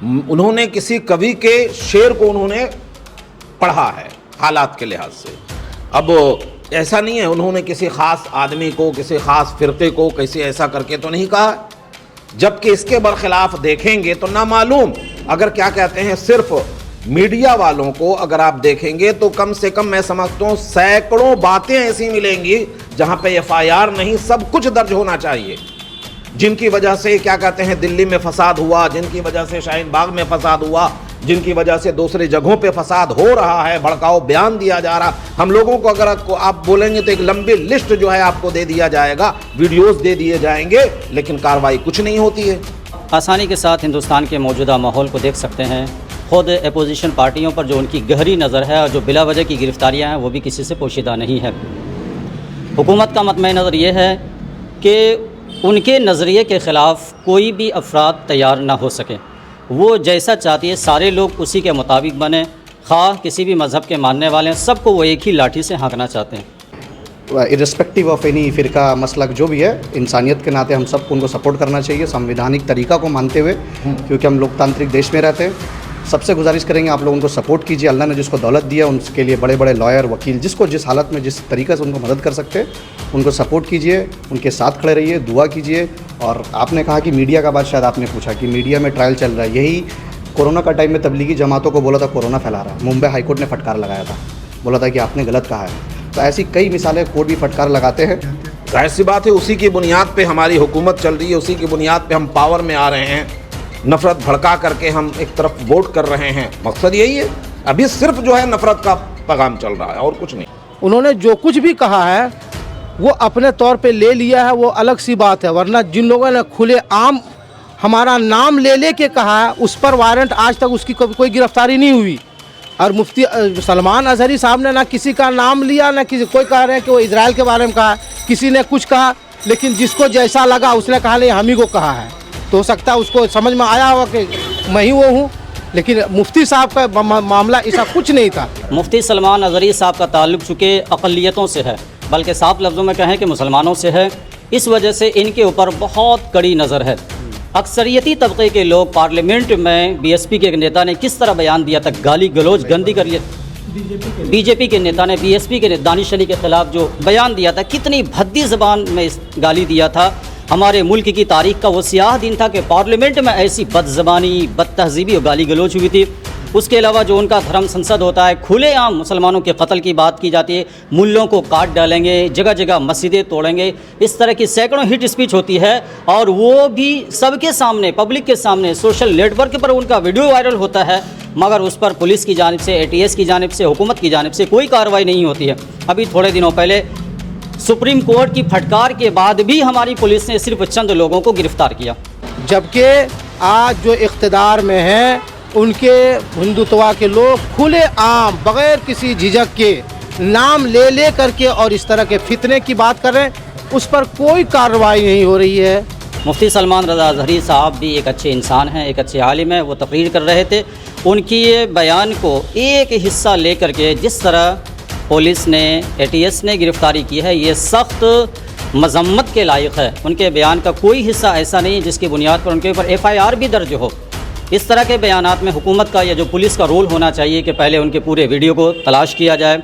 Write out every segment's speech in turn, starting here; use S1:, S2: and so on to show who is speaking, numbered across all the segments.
S1: उन्होंने किसी कवि के शेर को उन्होंने पढ़ा है हालात के लिहाज से। अब ऐसा नहीं है उन्होंने किसी ख़ास आदमी को, किसी ख़ास फ़िरक़े को कैसे ऐसा करके तो नहीं कहा, जबकि इसके बरखिलाफ़ देखेंगे तो नामालूम, अगर क्या कहते हैं सिर्फ मीडिया वालों को अगर आप देखेंगे तो कम से कम मैं समझता हूँ सैकड़ों बातें ऐसी मिलेंगी जहाँ पे एफआईआर नहीं सब कुछ दर्ज होना चाहिए, जिनकी वजह से क्या कहते हैं दिल्ली में फसाद हुआ, जिनकी वजह से शाहीन बाग में फसाद हुआ, जिनकी वजह से दूसरी जगहों पे फसाद हो रहा है, भड़काऊ बयान दिया जा रहा। हम लोगों को अगर आप बोलेंगे तो एक लंबी लिस्ट जो है आपको दे दिया जाएगा, वीडियोस दे दिए जाएंगे, लेकिन कार्रवाई कुछ नहीं होती है।
S2: आसानी के साथ हिंदुस्तान के मौजूदा माहौल को देख सकते हैं। खुद अपोजिशन पार्टियों पर जो उनकी गहरी नज़र है और जो बिला वजह की गिरफ्तारियाँ हैं वो भी किसी से पोशीदा नहीं है। हुकूमत का मतम नज़र ये है कि उनके नज़रिए के ख़िलाफ़ कोई भी अफराद तैयार ना हो सके। वो जैसा चाहती है सारे लोग उसी के मुताबिक बने, ख़ाह किसी भी मज़हब के मानने वाले हैं, सबको वो एक ही लाठी से हाँकना चाहते हैं।
S3: इर्रेस्पेक्टिव ऑफ एनी फ़िरका मसलक जो भी है, इंसानियत के नाते हम सबको उनको सपोर्ट करना चाहिए संवैधानिक तरीक़ा को मानते हुए, क्योंकि हम लोकतांत्रिक देश में रहते हैं। सबसे गुजारिश करेंगे आप लोग उनको सपोर्ट कीजिए। अल्लाह ने जिसको दौलत दिया उनके लिए बड़े बड़े लॉयर, वकील, जिसको जिस हालत में जिस तरीके से उनको मदद कर सकते हैं उनको सपोर्ट कीजिए, उनके साथ खड़े रहिए, दुआ कीजिए। और आपने कहा कि मीडिया का बात शायद आपने पूछा कि मीडिया में ट्रायल चल रहा है, यही कोरोना का टाइम में तबलीगी जमातों को बोला था कोरोना फैला रहा है, मुंबई हाईकोर्ट ने फटकार लगाया था, बोला था कि आपने गलत कहा है। तो ऐसी कई मिसालें कोर्ट भी फटकार लगाते हैं।
S1: जाहिर सी बात है उसी की बुनियाद पे हमारी हुकूमत चल रही है, उसी की बुनियाद पे हम पावर में आ रहे हैं, नफरत भड़का करके हम एक तरफ वोट कर रहे हैं। मकसद यही है, अभी सिर्फ जो है नफरत का पैगाम चल रहा है और कुछ नहीं।
S4: उन्होंने जो कुछ भी कहा है वो अपने तौर पे ले लिया है, वो अलग सी बात है, वरना जिन लोगों ने खुले आम हमारा नाम ले के कहा है उस पर वारंट आज तक उसकी कोई गिरफ्तारी नहीं हुई। और मुफ्ती सलमान अजहरी साहब ने ना किसी का नाम लिया, ना किसी, कोई कह रहे हैं कि वो इजराइल के बारे में कहा, किसी ने कुछ कहा, लेकिन जिसको जैसा लगा उसने कहा नहीं हम ही को कहा है। तो हो सकता है उसको समझ में आया होगा कि मैं ही वो हूँ, लेकिन मुफ्ती साहब का मामला ऐसा कुछ नहीं था।
S2: मुफ्ती सलमान अजहरी साहब का ताल्लुक़ चूँकि अक़लियतों से है, बल्कि साफ लफ्ज़ों में कहें कि मुसलमानों से है, इस वजह से इनके ऊपर बहुत कड़ी नज़र है। अक्सरियती तबके के लोग पार्लियामेंट में बीएसपी के एक नेता ने किस तरह बयान दिया था, गाली गलौज गंदी कर लिया। बीजेपी के नेता ने बीएसपी के दानिश अली के ख़िलाफ़ जो बयान दिया था, कितनी भद्दी ज़बान में इस गाली दिया था। हमारे मुल्क की तारीख़ का वो स्याह दिन था कि पार्लियामेंट में ऐसी बदज़बानी, बदतहज़ीबी और गाली गलौज हुई थी। उसके अलावा जो उनका धर्म संसद होता है, खुलेआम मुसलमानों के कत्ल की बात की जाती है, मुल्लों को काट डालेंगे, जगह जगह मस्जिदें तोड़ेंगे, इस तरह की सैकड़ों हिट स्पीच होती है और वो भी सबके सामने, पब्लिक के सामने, सोशल नेटवर्क पर उनका वीडियो वायरल होता है, मगर उस पर पुलिस की जानिब से, ATS की जानिब से, हुकूमत की जानिब से कोई कार्रवाई नहीं होती है। अभी थोड़े दिनों पहले सुप्रीम कोर्ट की फटकार के बाद भी हमारी पुलिस ने सिर्फ चंद लोगों को गिरफ्तार किया,
S4: जबकि आज जो इख्तिदार में हैं उनके हिंदुत्वा के लोग खुले आम बग़ैर किसी झिझक के नाम ले करके और इस तरह के फितने की बात कर रहे हैं, उस पर कोई कार्रवाई नहीं हो रही है।
S2: मुफ्ती सलमान रज़ा अज़हरी साहब भी एक अच्छे इंसान हैं, एक अच्छे आलिम हैं। वो तकरीर कर रहे थे, उनकी ये बयान को एक हिस्सा ले करके जिस तरह पुलिस ने, ATS ने गिरफ़्तारी की है, ये सख्त मज़म्मत के लायक है। उनके बयान का कोई हिस्सा ऐसा नहीं जिसकी बुनियाद पर उनके ऊपर FIR भी दर्ज हो। इस तरह के बयानात में हुकूमत का या जो पुलिस का रोल होना चाहिए कि पहले उनके पूरे वीडियो को तलाश किया जाए,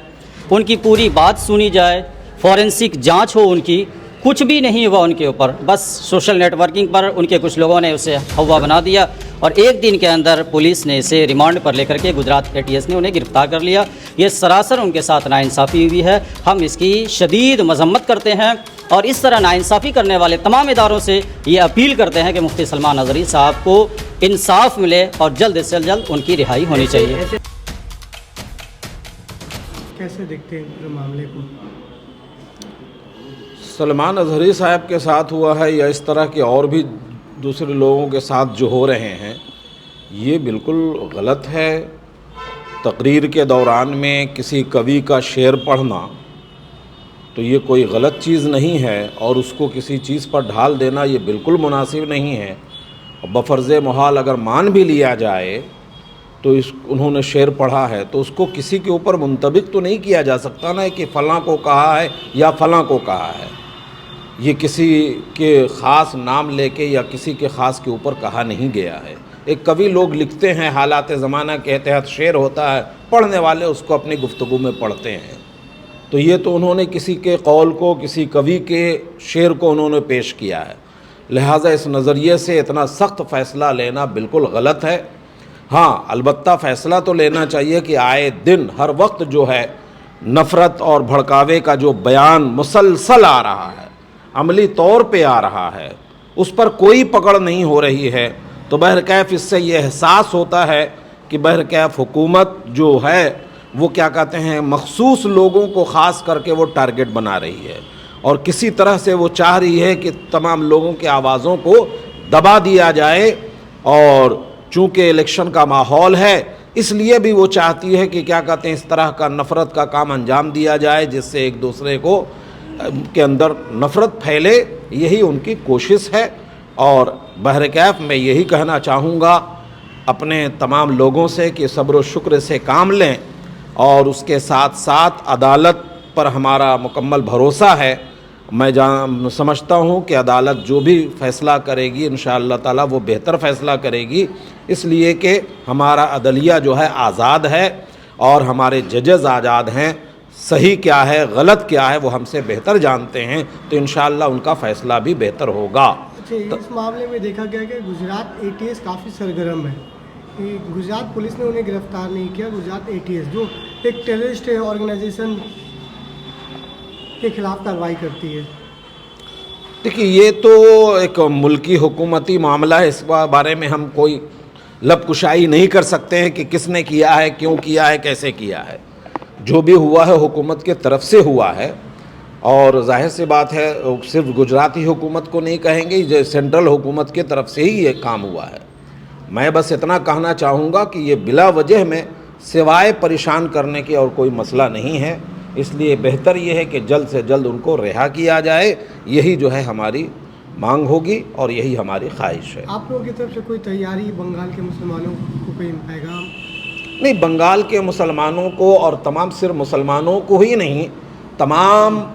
S2: उनकी पूरी बात सुनी जाए, फॉरेंसिक जांच हो उनकी। कुछ भी नहीं हुआ उनके ऊपर, बस सोशल नेटवर्किंग पर उनके कुछ लोगों ने उसे हवा बना दिया और एक दिन के अंदर पुलिस ने इसे रिमांड पर लेकर के गुजरात ATS ने उन्हें गिरफ्तार कर लिया। ये सरासर उनके साथ नाइंसाफ़ी हुई है। हम इसकी शदीद मजम्मत करते हैं और इस तरह नाइंसाफ़ी करने वाले तमाम इदारों से ये अपील करते हैं कि मुफ्ती सलमान अज़हरी साहब को इंसाफ मिले और जल्द से जल्द उनकी रिहाई होनी चाहिए।
S5: कैसे देखते हैं पूरे मामले को?
S1: सलमान अज़हरी साहब के साथ हुआ है या इस तरह के और भी दूसरे लोगों के साथ जो हो रहे हैं, ये बिल्कुल गलत है। तकरीर के दौरान में किसी कवि का शेर पढ़ना तो ये कोई गलत चीज़ नहीं है और उसको किसी चीज़ पर ढाल देना ये बिल्कुल मुनासिब नहीं है। बफ़र्ज़ मोहाल अगर मान भी लिया जाए तो उन्होंने शेर पढ़ा है तो उसको किसी के ऊपर मुंतबिक तो नहीं किया जा सकता ना कि फ़लाँ को कहा है या फ़लाँ को कहा है। ये किसी के ख़ास नाम लेके या किसी के ख़ास के ऊपर कहा नहीं गया है। एक कवि लोग लिखते हैं, हालात ज़माना के तहत शेर होता है, पढ़ने वाले उसको अपनी गुफ्तगू में पढ़ते हैं। तो ये तो उन्होंने किसी के कौल को, किसी कवि के शेर को उन्होंने पेश किया है। लिहाजा इस नज़रिए से इतना सख्त फ़ैसला लेना बिल्कुल गलत है। हाँ, अलबत्ता फ़ैसला तो लेना चाहिए कि आए दिन हर वक्त जो है नफ़रत और भड़कावे का जो बयान मुसलसल आ रहा है, अमली तौर पे आ रहा है, उस पर कोई पकड़ नहीं हो रही है। तो बहरकैफ़ इससे ये एहसास होता है कि बहरकैफ़ हुकूमत जो है वो क्या कहते हैं, मखसूस लोगों को ख़ास करके वो टारगेट बना रही है और किसी तरह से वो चाह रही है कि तमाम लोगों की आवाज़ों को दबा दिया जाए। और चूँकि इलेक्शन का माहौल है, इसलिए भी वो चाहती है कि क्या कहते हैं, इस तरह का नफ़रत का काम अंजाम दिया जाए जिससे एक दूसरे को के अंदर नफ़रत फैले। यही उनकी कोशिश है। और बहरकैफ़ मैं यही कहना चाहूँगा अपने तमाम लोगों से कि सब्र व शुक्र से काम लें और उसके साथ साथ अदालत पर हमारा मुकम्मल भरोसा है। मैं समझता हूँ कि अदालत जो भी फ़ैसला करेगी इंशाअल्लाह ताला वो बेहतर फ़ैसला करेगी, इसलिए कि हमारा अदलिया जो है आज़ाद है और हमारे जजेज़ आज़ाद हैं। सही क्या है, गलत क्या है, वो हमसे बेहतर जानते हैं। तो इंशाअल्लाह उनका फ़ैसला भी बेहतर होगा।
S5: अच्छा, इस मामले में देखा गया कि गुजरात ATS काफ़ी सरगर्म है। गुजरात पुलिस ने उन्हें गिरफ्तार नहीं किया। गुजरात ATS जो एक टेररिस्ट ऑर्गेनाइजेशन के खिलाफ कार्रवाई करती है।
S1: देखिए, ये तो एक मुल्की हुकूमती मामला है, इस बारे में हम कोई लबकुशाई नहीं कर सकते हैं कि किसने किया है, क्यों किया है, कैसे किया है। जो भी हुआ है हुकूमत के तरफ से हुआ है और जाहिर सी बात है सिर्फ गुजराती हुकूमत को नहीं कहेंगे, जो सेंट्रल हुकूमत के तरफ से ही ये काम हुआ है। मैं बस इतना कहना चाहूँगा कि ये बिला वजह में सिवाय परेशान करने के और कोई मसला नहीं है। इसलिए बेहतर ये है कि जल्द से जल्द उनको रिहा किया जाए। यही जो है हमारी मांग होगी और यही हमारी ख्वाहिश है।
S5: आप लोगों की तरफ से कोई तैयारी बंगाल के मुसलमानों को कोई पैगाम?
S1: नहीं, बंगाल के मुसलमानों को और तमाम सिर्फ मुसलमानों को ही नहीं, तमाम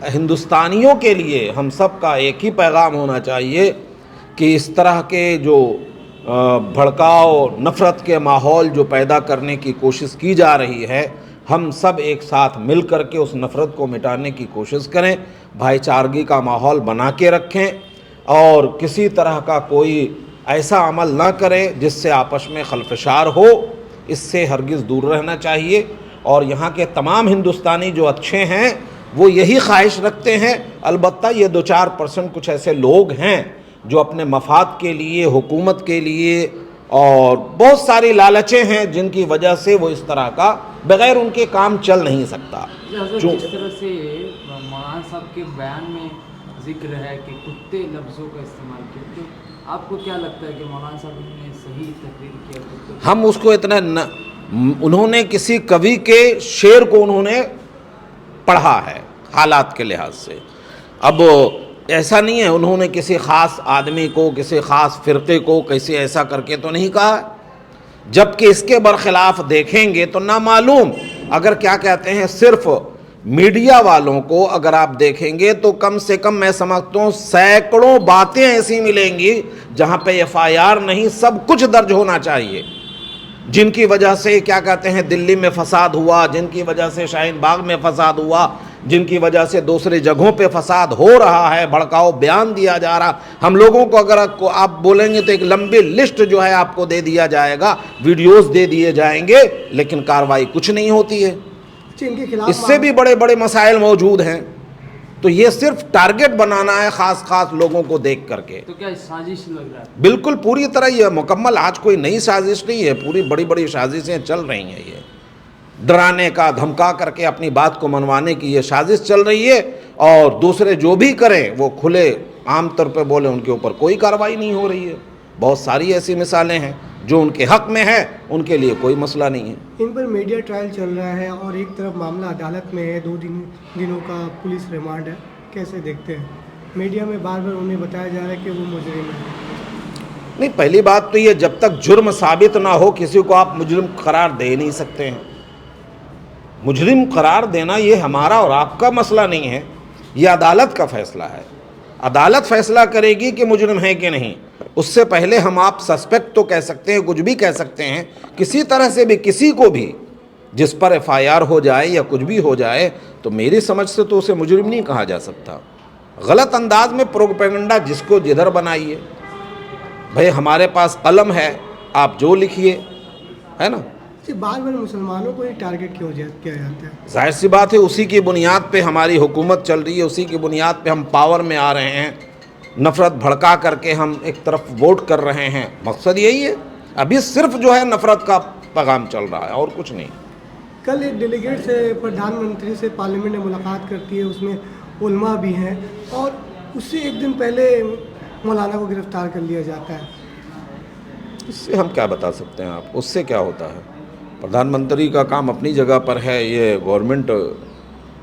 S1: हिंदुस्तानियों के लिए हम सब का एक ही पैगाम होना चाहिए कि इस तरह के जो भड़काव, नफ़रत के माहौल जो पैदा करने की कोशिश की जा रही है, हम सब एक साथ मिल कर के उस नफ़रत को मिटाने की कोशिश करें, भाईचारगी का माहौल बना के रखें और किसी तरह का कोई ऐसा अमल ना करें जिससे आपस में खलफशार हो। इससे हरगिज़ दूर रहना चाहिए। और यहाँ के तमाम हिंदुस्तानी जो अच्छे हैं वो यही ख्वाहिश रखते हैं। अलबत्ता ये 2-4% कुछ ऐसे लोग हैं जो अपने मफाद के लिए, हुकूमत के लिए और बहुत सारी लालचें हैं जिनकी वजह से वो इस तरह का बग़ैर उनके काम चल नहीं सकता।
S6: जिस तरह से मौलाना साहब के बयान में जिक्र है कि कुत्ते लफ्ज़ों का इस्तेमाल किया, तो आपको क्या लगता है कि मौलाना साहब ने सही तकरीर किया?
S1: हम उसको इतना उन्होंने किसी कवि के शेर को उन्होंने पढ़ा है हालात के लिहाज से। अब ऐसा नहीं है उन्होंने किसी ख़ास आदमी को, किसी ख़ास फ़िरक़े को कैसे ऐसा करके तो नहीं कहा, जबकि इसके बरखिलाफ़ देखेंगे तो ना मालूम। अगर क्या कहते हैं, सिर्फ मीडिया वालों को अगर आप देखेंगे तो कम से कम मैं समझता हूँ सैकड़ों बातें ऐसी मिलेंगी जहाँ पे FIR नहीं, सब कुछ दर्ज होना चाहिए, जिनकी वजह से क्या कहते हैं दिल्ली में फसाद हुआ, जिनकी वजह से शाहीन बाग में फसाद हुआ, जिनकी वजह से दूसरी जगहों पे फसाद हो रहा है, भड़काऊ बयान दिया जा रहा। हम लोगों को अगर आप बोलेंगे तो एक लंबी लिस्ट जो है आपको दे दिया जाएगा, वीडियोस दे दिए जाएंगे, लेकिन कार्रवाई कुछ नहीं होती है।
S5: इनके खिलाफ
S1: इससे भी बड़े बड़े मसाइल मौजूद हैं। तो ये सिर्फ टारगेट बनाना है खास लोगों को देख करके।
S6: तो क्या साजिश लग रहा है?
S1: बिल्कुल पूरी तरह ये मुकम्मल, आज कोई नई साजिश नहीं है, पूरी बड़ी बड़ी साजिशें चल रही हैं। ये डराने का, धमका करके अपनी बात को मनवाने की ये साजिश चल रही है। और दूसरे जो भी करें वो खुले आम तौर पे बोले, उनके ऊपर कोई कार्रवाई नहीं हो रही है। बहुत सारी ऐसी मिसालें हैं जो उनके हक में है, उनके लिए कोई मसला नहीं है।
S5: इन पर मीडिया ट्रायल चल रहा है और एक तरफ मामला अदालत में है, 2 दिनों का पुलिस रिमांड है। कैसे देखते हैं? मीडिया में बार बार उन्हें बताया जा रहा है कि वो मुजरिम है।
S1: नहीं, पहली बात तो ये, जब तक जुर्म साबित ना हो किसी को आप मुजरिम करार दे नहीं सकते हैं। मुजरिम करार देना ये हमारा और आपका मसला नहीं है, ये अदालत का फैसला है। अदालत फैसला करेगी कि मुजरिम है कि नहीं। उससे पहले हम आप सस्पेक्ट तो कह सकते हैं, कुछ भी कह सकते हैं, किसी तरह से भी किसी को भी जिस पर FIR हो जाए या कुछ भी हो जाए, तो मेरी समझ से तो उसे मुजरिम नहीं कहा जा सकता। गलत अंदाज में प्रोपेगेंडा जिसको जिधर बनाइए, भाई हमारे पास कलम है, आप जो लिखिए, है ना।
S5: जी, बार बार मुसलमानों को ही टारगेट क्यों किया जाता है?
S1: जाहिर सी बात है, उसी की बुनियाद पे हमारी हुकूमत चल रही है, उसी की बुनियाद पे हम पावर में आ रहे हैं, नफ़रत भड़का करके हम एक तरफ वोट कर रहे हैं। मकसद यही है, अभी सिर्फ जो है नफ़रत का पैगाम चल रहा है और कुछ नहीं।
S5: कल एक डेलीगेट से प्रधानमंत्री से पार्लियामेंट में मुलाकात करती है, उसमें उलमा भी हैं, और उससे एक दिन पहले मौलाना को गिरफ्तार कर लिया जाता है।
S1: इससे हम क्या बता सकते हैं आप, उससे क्या होता है? प्रधानमंत्री का काम अपनी जगह पर है, ये गवर्नमेंट,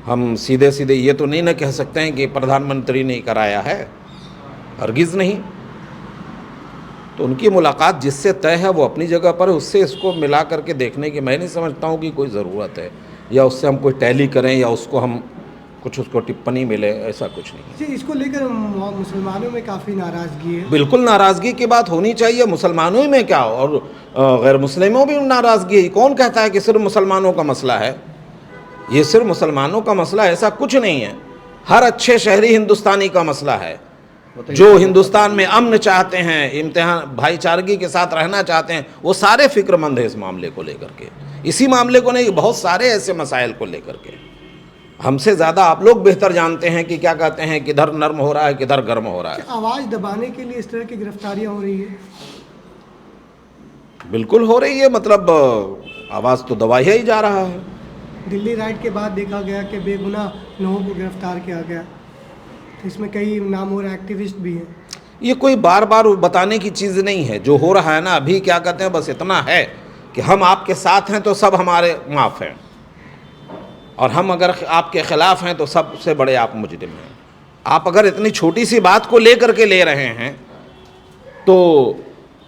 S1: हम सीधे सीधे ये तो नहीं ना कह सकते हैं कि प्रधानमंत्री ने कराया है, हरगिज़ नहीं। तो उनकी मुलाकात जिससे तय है वो अपनी जगह पर है, उससे इसको मिला करके देखने की मैं नहीं समझता हूँ कि कोई ज़रूरत है, या उससे हम कोई टैली करें या उसको हम कुछ उसको टिप्पणी मिले, ऐसा कुछ नहीं।
S5: जी, इसको लेकर मुसलमानों में काफ़ी नाराज़गी है।
S1: बिल्कुल नाराज़गी की बात होनी चाहिए, मुसलमानों में क्या, और गैर मुस्लिमों भी नाराज़गी है। कौन कहता है कि सिर्फ मुसलमानों का मसला है? ये सिर्फ मुसलमानों का मसला है, ऐसा कुछ नहीं है। हर अच्छे शहरी हिंदुस्तानी का मसला है, जो हिंदुस्तान में अमन चाहते हैं, इम्तिहान भाईचारगी के साथ रहना चाहते हैं, वो सारे फिक्रमंद हैं इस मामले को लेकर के। इसी मामले को नहीं, बहुत सारे ऐसे मसाइल को लेकर के हमसे ज़्यादा आप लोग बेहतर जानते हैं कि क्या कहते हैं, किधर नर्म हो रहा है, किधर गर्म हो रहा है।
S5: आवाज़ दबाने के लिए इस तरह की गिरफ्तारियां हो रही है?
S1: बिल्कुल हो रही है, मतलब आवाज़ तो दबाया ही जा रहा है।
S5: दिल्ली राइड के बाद देखा गया कि बेगुनाह लोगों को गिरफ्तार किया गया, तो इसमें कई नामवर एक्टिविस्ट भी हैं।
S1: ये कोई बार बार बताने की चीज़ नहीं है, जो हो रहा है ना अभी, क्या कहते हैं, बस इतना है कि हम आपके साथ हैं तो सब हमारे माफ़ हैं, और हम अगर आपके ख़िलाफ़ हैं तो सबसे बड़े आप मुजरिम हैं। आप अगर इतनी छोटी सी बात को लेकर के ले रहे हैं तो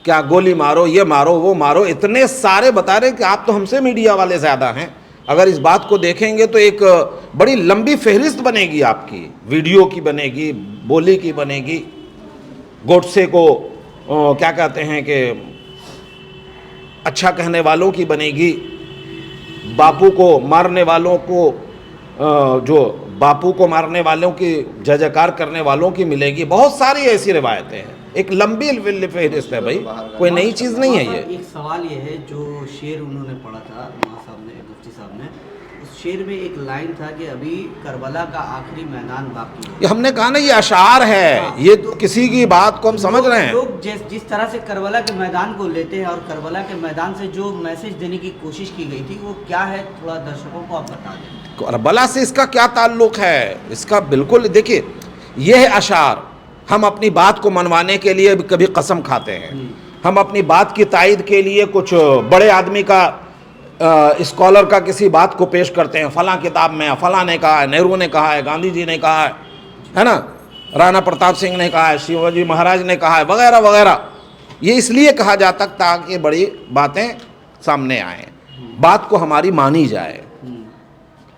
S1: क्या गोली मारो, ये मारो, वो मारो, इतने सारे बता रहे कि आप तो हमसे मीडिया वाले ज़्यादा हैं। अगर इस बात को देखेंगे तो एक बड़ी लंबी फहरिस्त बनेगी आपकी, वीडियो की बनेगी, बोली की बनेगी, गोडसे को क्या कहते हैं कि अच्छा कहने वालों की बनेगी, बापू को मारने वालों को जो बापू को मारने वालों की जय जयकार करने वालों की मिलेगी। बहुत सारी ऐसी रिवायतें हैं, एक लंबी फहरिस्त है भाई, कोई नई चीज़ नहीं है ये।
S7: एक सवाल ये है, जो शेर उन्होंने पढ़ा था साहब ने, मुफ्ती साहब ने, उस शेर में एक लाइन था कि अभी करबला का आखिरी मैदान बाकी है।
S1: ये हमने कहा ना, ये अशार है, ये किसी की बात को हम समझ रहे हैं।
S7: लोग जिस तरह से करबला के मैदान को लेते हैं और करबला के मैदान से जो मैसेज देने की कोशिश की गई थी वो क्या है, थोड़ा दर्शकों को आप बता दें।
S1: करबला से इसका क्या ताल्लुक़ है? इसका बिल्कुल, देखिए ये है अशार। हम अपनी बात को मनवाने के लिए कभी कसम खाते हैं, हम अपनी बात की तायद के लिए कुछ बड़े आदमी का स्कॉलर का किसी बात को पेश करते हैं, फलां किताब में फलां ने कहा है, नेहरू ने कहा है, गांधी जी ने कहा है ना, राणा प्रताप सिंह ने कहा है, शिवाजी महाराज ने कहा है, वगैरह वगैरह। ये इसलिए कहा जाता ताकि बड़ी बातें सामने आएँ, बात को हमारी मानी जाए,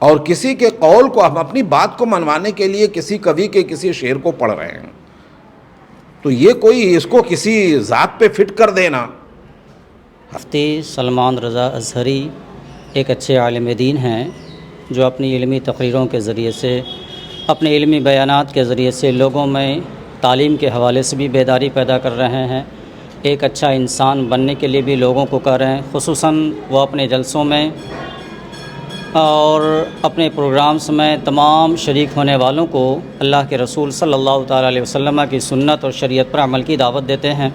S1: और किसी के कौल को, हम अपनी बात को मनवाने के लिए किसी कवि के किसी शेर को पढ़ रहे हैं, तो ये कोई इसको किसी ज़ात पे फिट कर देना।
S2: मुफ्ती सलमान रज़ा अज़हरी एक अच्छे आलिम दीन हैं, जो अपनी इल्मी तकरीरों के ज़रिए से, अपने इल्मी बयानात के ज़रिए से लोगों में तालीम के हवाले से भी बेदारी पैदा कर रहे हैं, एक अच्छा इंसान बनने के लिए भी लोगों को कह रहे हैं। ख़ुसूसन वो अपने जलसों में और अपने प्रोग्राम्स में तमाम शरीक होने वालों को अल्लाह के रसूल सल्लल्लाहु ताला अलैहि वसल्लम की सुन्नत और शरीयत पर अमल की दावत देते हैं।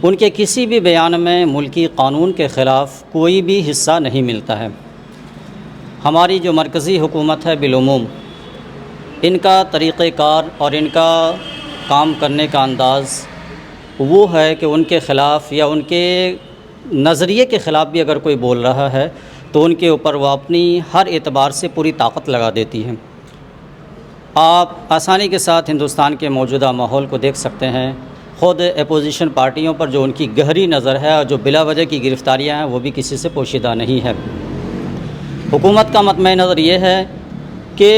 S2: उनके किसी भी बयान में मुल्की कानून के ख़िलाफ़ कोई भी हिस्सा नहीं मिलता है। हमारी जो मरकज़ी हुकूमत है बिलुमूम, इनका तरीक़ेकार और इनका काम करने का अंदाज़ वो है कि उनके ख़िलाफ़ या उनके नज़रिए के ख़िलाफ़ भी अगर कोई बोल रहा है तो उनके ऊपर वह अपनी हर एतबार से पूरी ताकत लगा देती हैं। आप आसानी के साथ हिंदुस्तान के मौजूदा माहौल को देख सकते हैं। ख़ुद अपोजिशन पार्टियों पर जो उनकी गहरी नज़र है और जो बिला वजह की गिरफ़्तारियाँ हैं वो भी किसी से पोशीदा नहीं है। हुकूमत का मतम नज़र ये है कि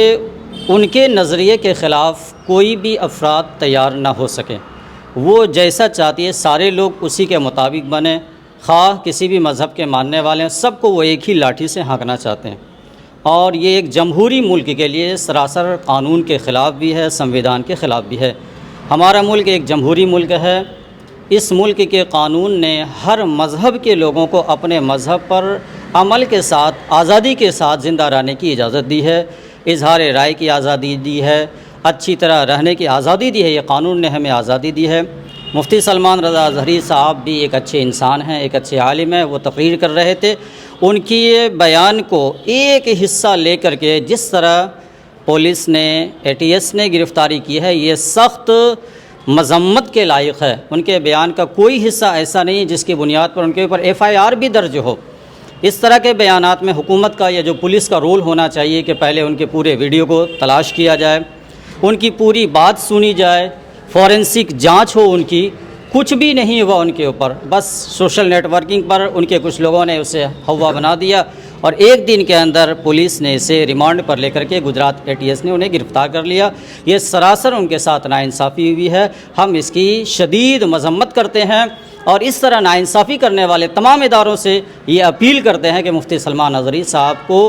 S2: उनके नज़रिए के ख़िलाफ़ कोई भी अफराद तैयार ना हो सके। वो जैसा चाहती है सारे लोग उसी के मुताबिक बने, ख़्वाह किसी भी मज़हब के मानने वाले हैं, सबको वो एक ही लाठी से हाँकना चाहते हैं। और ये एक जमहूरी मुल्क के लिए सरासर कानून के ख़िलाफ़ भी है, संविधान के ख़िलाफ़ भी है। हमारा मुल्क एक जमहूरी मुल्क है। इस मुल्क के कानून ने हर मज़हब के लोगों को अपने मज़हब पर अमल के साथ, आज़ादी के साथ ज़िंदा रहने की इजाज़त दी है, इजहार राय की आज़ादी दी है, अच्छी तरह रहने की आज़ादी दी है। ये कानून ने हमें आज़ादी दी है। मुफ्ती सलमान रज़ा अज़हरी साहब भी एक अच्छे इंसान हैं, एक अच्छे आलिम हैं। वो तकरीर कर रहे थे, उनकी ये बयान को एक हिस्सा लेकर के जिस तरह पुलिस ने, ATS ने गिरफ़्तारी की है, ये सख्त मज़म्मत के लायक है। उनके बयान का कोई हिस्सा ऐसा नहीं जिसकी बुनियाद पर उनके ऊपर FIR भी दर्ज हो। इस तरह के बयानात में हुकूमत का या जो पुलिस का रोल होना चाहिए कि पहले उनके पूरे वीडियो को तलाश किया जाए, उनकी पूरी बात सुनी जाए, फॉरेंसिक जांच हो उनकी। कुछ भी नहीं हुआ उनके ऊपर, बस सोशल नेटवर्किंग पर उनके कुछ लोगों ने उसे हवा बना दिया और एक दिन के अंदर पुलिस ने इसे रिमांड पर लेकर के गुजरात ATS ने उन्हें गिरफ़्तार कर लिया। ये सरासर उनके साथ नाइंसाफ़ी हुई है। हम इसकी शदीद मज़म्मत करते हैं और इस तरह नाइंसाफ़ी करने वाले तमाम इदारों से ये अपील करते हैं कि मुफ्ती सलमान अज़हरी साहब को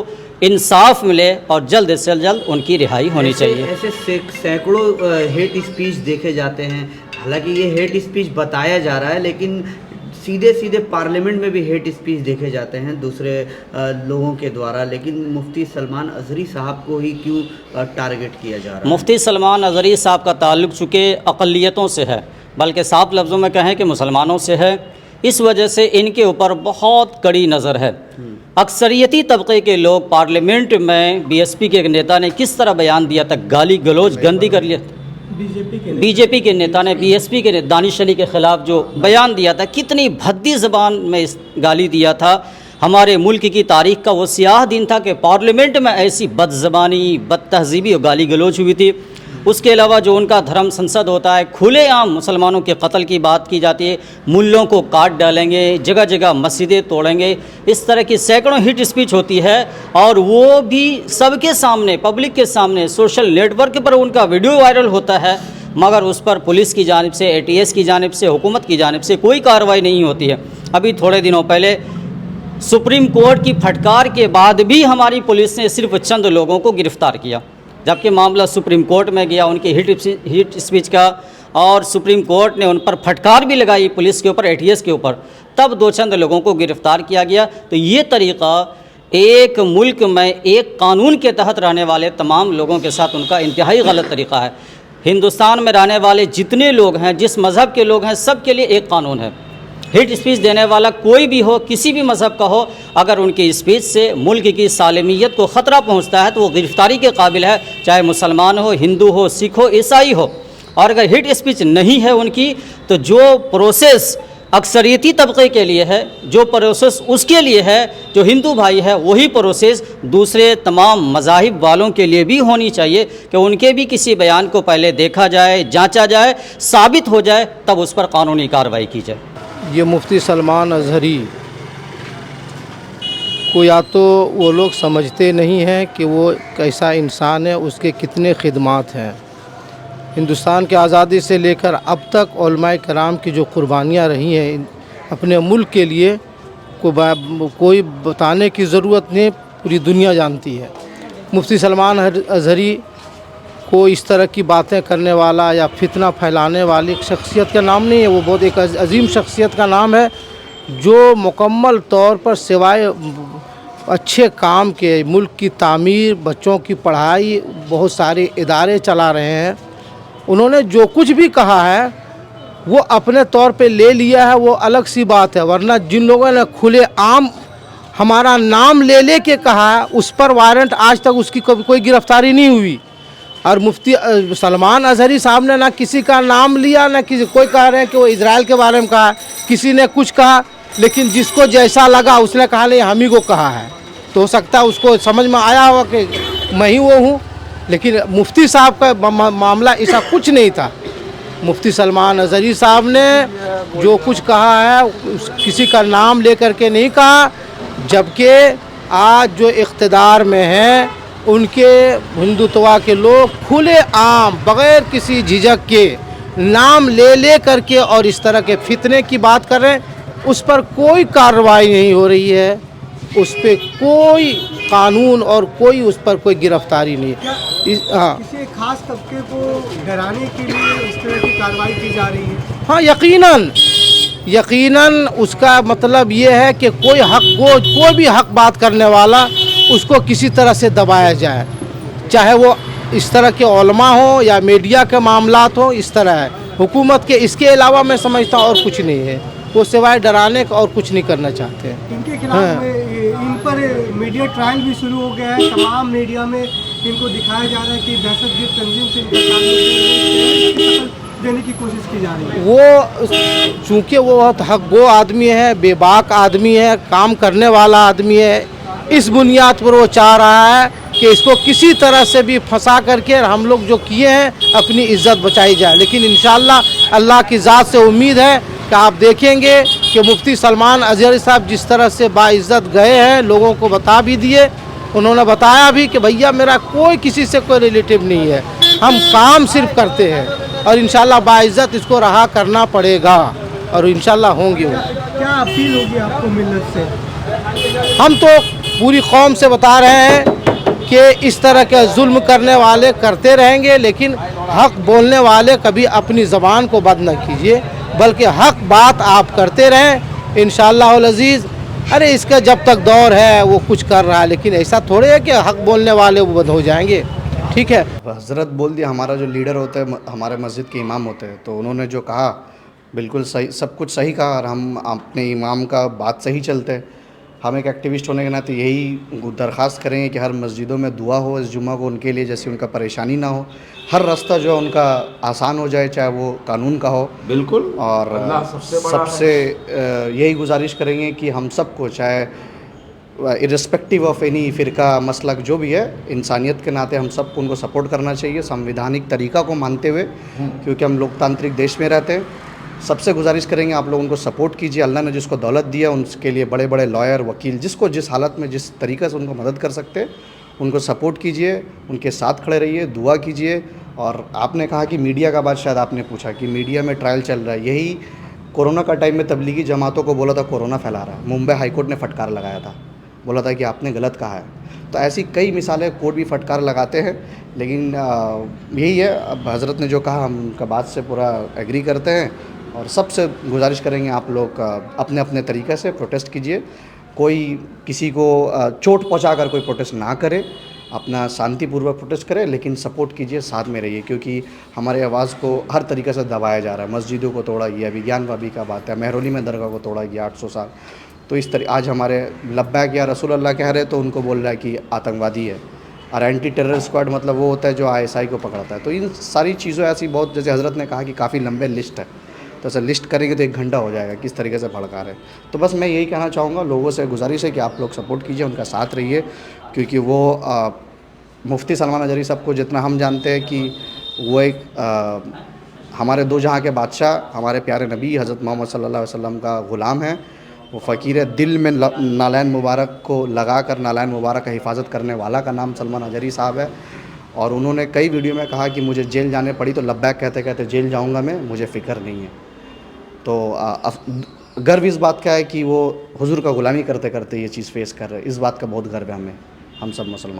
S2: इंसाफ मिले और जल्द से जल्द उनकी रिहाई होनी चाहिए।
S7: ऐसे सैकड़ों हेट स्पीच देखे जाते हैं। हालांकि ये हेट स्पीच बताया जा रहा है, लेकिन सीधे सीधे पार्लियामेंट में भी हेट स्पीच देखे जाते हैं दूसरे लोगों के द्वारा। लेकिन मुफ्ती सलमान अज़हरी साहब को ही क्यों टारगेट किया जा रहा है?
S2: मुफ्ती सलमान अज़हरी साहब का ताल्लुक़ चूँकि अक़लियतों से है, बल्कि साफ लफ्ज़ों में कहें कि मुसलमानों से है, इस वजह से इनके ऊपर बहुत कड़ी नज़र है। अक्सरियती तबके के लोग पार्लियामेंट में BSP के एक नेता ने किस तरह बयान दिया था, गाली गलौज गंदी कर लिया। बीजेपी के नेता ने BSP के दानिश अली के ख़िलाफ़ जो बयान दिया था, कितनी भद्दी ज़बान में इस गाली दिया था। हमारे मुल्क की तारीख़ का वो स्याह दिन था कि पार्लियामेंट में ऐसी बदज़बानी, बदतहज़ीबी और गाली गलौज हुई थी। उसके अलावा जो उनका धर्म संसद होता है, खुलेआम मुसलमानों के कत्ल की बात की जाती है, मुल्लों को काट डालेंगे, जगह जगह मस्जिदें तोड़ेंगे, इस तरह की सैकड़ों हिट स्पीच होती है और वो भी सबके सामने, पब्लिक के सामने, सोशल नेटवर्क पर उनका वीडियो वायरल होता है, मगर उस पर पुलिस की जानिब से, ATS की जानिब से, हुकूमत की जानिब से कोई कार्रवाई नहीं होती है। अभी थोड़े दिनों पहले सुप्रीम कोर्ट की फटकार के बाद भी हमारी पुलिस ने सिर्फ चंद लोगों को गिरफ़्तार किया, जबकि मामला सुप्रीम कोर्ट में गया उनकी हिट स्पीच का, और सुप्रीम कोर्ट ने उन पर फटकार भी लगाई पुलिस के ऊपर, ATS के ऊपर, तब दो चंद लोगों को गिरफ़्तार किया गया। तो ये तरीक़ा एक मुल्क में एक कानून के तहत रहने वाले तमाम लोगों के साथ उनका इंतहाई गलत तरीक़ा है। हिंदुस्तान में रहने वाले जितने लोग हैं, जिस मज़हब के लोग हैं, सब के लिए एक कानून है। हिट स्पीच देने वाला कोई भी हो, किसी भी मज़हब का हो, अगर उनकी स्पीच से मुल्क की सालमियत को ख़तरा पहुंचता है तो वो गिरफ़्तारी के काबिल है, चाहे मुसलमान हो, हिंदू हो, सिख हो, ईसाई हो। और अगर हिट स्पीच नहीं है उनकी, तो जो प्रोसेस अक्सरियती तबके के लिए है, जो प्रोसेस उसके लिए है, जो हिंदू भाई है, वही प्रोसेस दूसरे तमाम मज़ाहिब वालों के लिए भी होनी चाहिए कि उनके भी किसी बयान को पहले देखा जाए, जांचा जाए, साबित हो जाए, तब उस पर कानूनी कार्रवाई की जाए।
S4: ये मुफ्ती सलमान अज़हरी को या तो वो लोग समझते नहीं हैं कि वो कैसा इंसान है, उसके कितने खिदमात हैं। हिंदुस्तान की आज़ादी से लेकर अब तक उलमाए कराम की जो कुर्बानियाँ रही हैं अपने मुल्क के लिए, कोई बताने की ज़रूरत नहीं, पूरी दुनिया जानती है। मुफ्ती सलमान अज़हरी को इस तरह की बातें करने वाला या फितना फैलाने वाली शख्सियत का नाम नहीं है। वो बहुत एक अजीम शख्सियत का नाम है जो मुकम्मल तौर पर सिवाय अच्छे काम के मुल्क की तामीर, बच्चों की पढ़ाई, बहुत सारे इदारे चला रहे हैं। उन्होंने जो कुछ भी कहा है वो अपने तौर पे ले लिया है, वो अलग सी बात है। वरना जिन लोगों ने खुले आम हमारा नाम ले के कहा है, उस पर वारंट आज तक उसकी कोई गिरफ्तारी नहीं हुई। और मुफ्ती सलमान अज़हरी साहब ने ना किसी का नाम लिया, ना किसी, कोई कह रहे हैं कि वो इजराइल के बारे में कहा, किसी ने कुछ कहा, लेकिन जिसको जैसा लगा उसने कहा नहीं हम ही को कहा है। तो हो सकता है उसको समझ में आया होगा कि मैं ही वो हूँ, लेकिन मुफ्ती साहब का मामला ऐसा कुछ नहीं था। मुफ्ती सलमान अज़हरी साहब ने जो कुछ कहा है किसी का नाम लेकर के नहीं कहा, जबकि आज जो इक़्तिदार में है उनके हिंदुत्वा के लोग खुले आम बग़ैर किसी झिझक के नाम ले करके और इस तरह के फितने की बात कर रहे हैं। उस पर कोई कार्रवाई नहीं हो रही है, उस पर कोई कानून और कोई उस पर कोई गिरफ्तारी नहीं है। हाँ
S5: किसी खास तबके को डराने के लिए इस तरह की कार्रवाई की जा रही है।
S4: हाँ, यकीनन उसका मतलब ये है कि कोई भी हक बात करने वाला उसको किसी तरह से दबाया जाए, चाहे वो इस तरह के उलमा हो या मीडिया के मामलात हो, इस तरह है। हुकूमत के इसके अलावा मैं समझता हूँ और कुछ नहीं है, वो सिवाय डराने का और कुछ नहीं करना चाहते हैं।
S5: इनके खिलाफ इन पर मीडिया ट्रायल भी शुरू हो गया है। तमाम मीडिया में इनको दिखाया जा रहा है कि दहशतगर्द तंजीम से इनका ताल्लुक देने की कोशिश की जा रही है।
S4: वो चूँकि वो बहुत हक़गो आदमी है, बेबाक आदमी है, काम करने वाला आदमी है, इस बुनियाद पर वो चाह रहा है कि इसको किसी तरह से भी फंसा करके हम लोग जो किए हैं अपनी इज़्ज़त बचाई जाए। लेकिन इंशाअल्लाह अल्लाह की ज़ात से उम्मीद है कि आप देखेंगे कि मुफ्ती सलमान अज़हरी साहब जिस तरह से बाइज़्ज़त गए हैं, लोगों को बता भी दिए, उन्होंने बताया भी कि भैया मेरा कोई किसी से कोई रिलेटिव नहीं है, हम काम सिर्फ करते हैं और इंशाअल्लाह बाइज़्ज़त इसको रहा करना पड़ेगा और इंशाअल्लाह होंगे वो।
S5: क्या अपील होगी आपको मिल्लत से?
S4: हम तो पूरी कौम से बता रहे हैं कि इस तरह के जुल्म करने वाले करते रहेंगे, लेकिन हक बोलने वाले कभी अपनी ज़बान को बंद न कीजिए, बल्कि हक बात आप करते रहें इंशाअल्लाह अज़ीज़। अरे इसका जब तक दौर है वो कुछ कर रहा है, लेकिन ऐसा थोड़े है कि हक बोलने वाले वो बंद हो जाएंगे। ठीक है,
S3: हज़रत बोल दिया, हमारा जो लीडर होता है, हमारे मस्जिद के इमाम होते हैं, तो उन्होंने जो कहा बिल्कुल सही, सब कुछ सही कहा और हम अपने इमाम का बात सही चलते हैं। हम एक एक्टिविस्ट होने के नाते यही दरख्वास्त करेंगे कि हर मस्जिदों में दुआ हो इस जुम्मा को उनके लिए, जैसे उनका परेशानी ना हो, हर रास्ता जो है उनका आसान हो जाए, चाहे वो कानून का हो।
S1: बिल्कुल।
S3: और सबसे यही गुजारिश करेंगे कि हम सबको, चाहे इर्रेस्पेक्टिव ऑफ एनी फ़िरका मसलक जो भी है, इंसानियत के नाते हम सबको उनको सपोर्ट करना चाहिए संवैधानिक तरीक़ा को मानते हुए, क्योंकि हम लोकतांत्रिक देश में रहते हैं। सबसे गुजारिश करेंगे आप लोग उनको सपोर्ट कीजिए। अल्लाह ने जिसको दौलत दिया उनके लिए बड़े बड़े लॉयर, वकील, जिसको जिस हालत में जिस तरीक़े से उनको मदद कर सकते हैं उनको सपोर्ट कीजिए, उनके साथ खड़े रहिए, दुआ कीजिए। और आपने कहा कि मीडिया का बात, शायद आपने पूछा कि मीडिया में ट्रायल चल रहा है, यही कोरोना का टाइम में तबलीगी जमातों को बोला था कोरोना फैला रहा है, मुंबई हाई कोर्ट ने फटकार लगाया था, बोला था कि आपने गलत कहा है। तो ऐसी कई मिसालें, कोर्ट भी फटकार लगाते हैं। लेकिन यही है, अब हज़रत ने जो कहा हम उनका बात से पूरा एग्री करते हैं और सबसे गुजारिश करेंगे आप लोग अपने अपने तरीक़े से प्रोटेस्ट कीजिए। कोई किसी को चोट पहुंचा कर कोई प्रोटेस्ट ना करे, अपना शांतिपूर्वक प्रोटेस्ट करे, लेकिन सपोर्ट कीजिए, साथ में रहिए, क्योंकि हमारे आवाज़ को हर तरीक़े से दबाया जा रहा है। मस्जिदों को तोड़ा गया, विज्ञान वाबी का बात है, मेहरौली में दरगाह को तोड़ा गया 800 साल। तो इस तरह आज हमारे लब्बैक या रसूल अल्लाह कह रहे तो उनको बोल रहा है कि आतंकवादी है, और एंटी टेरर स्क्वाड मतलब वो होता है जो ISI को पकड़ता है। तो इन सारी चीज़ों ऐसी बहुत, जैसे हज़रत ने कहा कि काफ़ी लंबे लिस्ट है, तो ऐसा लिस्ट करेंगे तो 1 घंटा हो जाएगा किस तरीके से भड़का रहे। तो बस मैं यही कहना चाहूँगा, लोगों से गुजारिश है कि आप लोग सपोर्ट कीजिए, उनका साथ रहिए, क्योंकि वो मुफ्ती सलमान अज़हरी साहब को जितना हम जानते हैं कि वो एक हमारे दो जहाँ के बादशाह, हमारे प्यारे नबी हज़रत मोहम्मद सल्लल्लाहु अलैहि वसल्लम का ग़ुलाम है। वो फ़कीर है, दिल में नालैन मुबारक को लगा कर नालैन मुबारक का हिफाजत करने वाला का नाम सलमान अज़हरी साहब है। और उन्होंने कई वीडियो में कहा कि मुझे जेल जाने पड़ी तो लब्बैक कहते कहते जेल जाऊँगा मैं, मुझे फ़िक्र नहीं है। तो गर्व इस बात का है कि वो हुजूर का ग़ुलामी करते करते ये चीज़ फेस कर रहे हैं। इस बात का बहुत गर्व है हमें, हम सब मुसलमान।